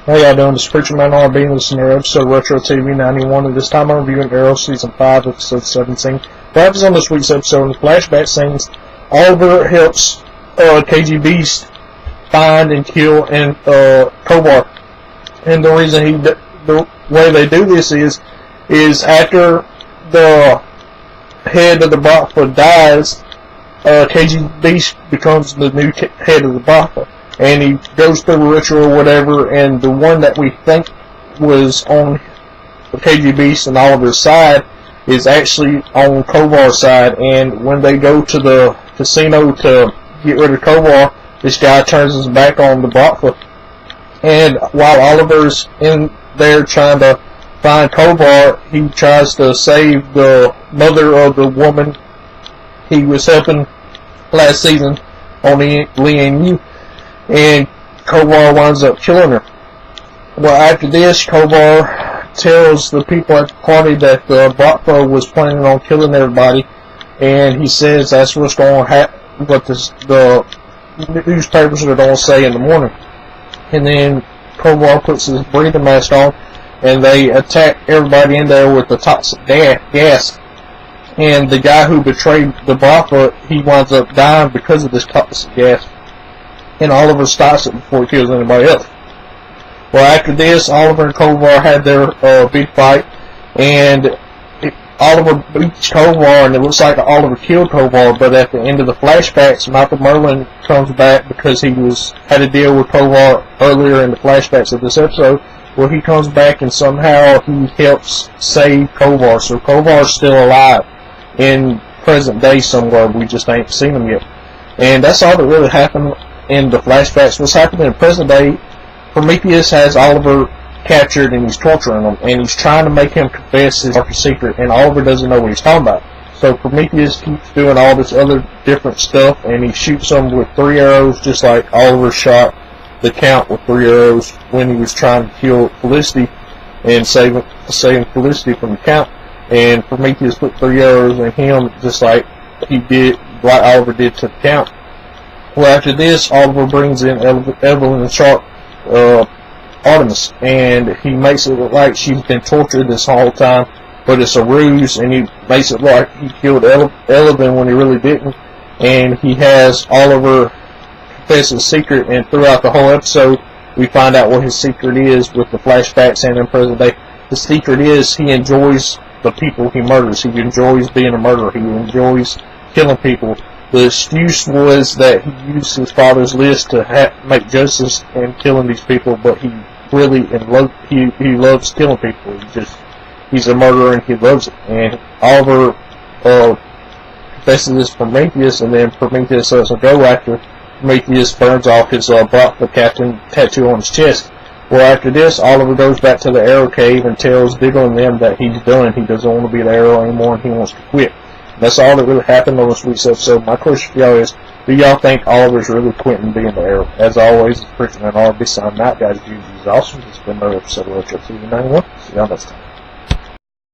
How y'all doing? This is Preacher Man RB, listening to episode Retro TV 91, and this time I'm reviewing Arrow Season 5, Episode 17. What happens on this week's episode, in the flashback scenes, Oliver helps KG Beast find and kill Kovar. And the reason the way they do this is after the head of the Bratva dies, KG Beast becomes the new head of the Bratva. And he goes through a ritual or whatever, and the one that we think was on the KG Beast and Oliver's side is actually on Kovar's side. And when they go to the casino to get rid of Kovar, this guy turns his back on the Bratva. And while Oliver's in there trying to find Kovar, he tries to save the mother of the woman he was helping last season on the Lian Yu. And Kovar winds up killing her. Well, after this, Kovar tells the people at the party that the Bratva was planning on killing everybody, and he says that's what's going to happen, what the newspapers are going to say in the morning. And then Kovar puts his breathing mask on, and they attack everybody in there with the toxic gas. And the guy who betrayed the Bratva, he winds up dying because of this toxic gas. And Oliver stops it before he kills anybody else. Well, after this, Oliver and Kovar had their big fight, and Oliver beats Kovar, and it looks like Oliver killed Kovar, but at the end of the flashbacks, Michael Merlin comes back because he had a deal with Kovar earlier in the flashbacks of this episode. Well, he comes back and somehow he helps save Kovar, so Kovar's still alive in present day somewhere. We just ain't seen him yet. And that's all that really happened in the flashbacks. What's happening in present day, Prometheus has Oliver captured and he's torturing him, and he's trying to make him confess his darkest secret, and Oliver doesn't know what he's talking about. So Prometheus keeps doing all this other different stuff, and he shoots him with 3 arrows, just like Oliver shot the Count with 3 arrows when he was trying to kill Felicity and saving Felicity from the Count. And Prometheus put 3 arrows in him, just like Oliver did to the Count. Well, after this, Oliver brings in Evelyn Sharp, Artemis, and he makes it look like she's been tortured this whole time, but it's a ruse, and he makes it look like he killed Eleven when he really didn't. And he has Oliver confess his secret, and throughout the whole episode, we find out what his secret is with the flashbacks and in present day. The secret is he enjoys the people he murders. He enjoys being a murderer. He enjoys killing people. The excuse was that he used his father's list to make justice and killing these people, but he really he loves killing people. He's a murderer and he loves it. And Oliver confesses this to Prometheus, and then Prometheus lets him go after Prometheus burns off his Bratva captain tattoo on his chest. Well, after this, Oliver goes back to the Arrow Cave and tells Diggle and them that he's done. He doesn't want to be the Arrow anymore, and he wants to quit. That's all that really happened on this week's episode. My question for y'all is, do y'all think Oliver's really quitting being the Arrow? As always, it's Preacher Man RB signing out, guys. You awesome. It's been another episode of Retro TV 91. See y'all next time.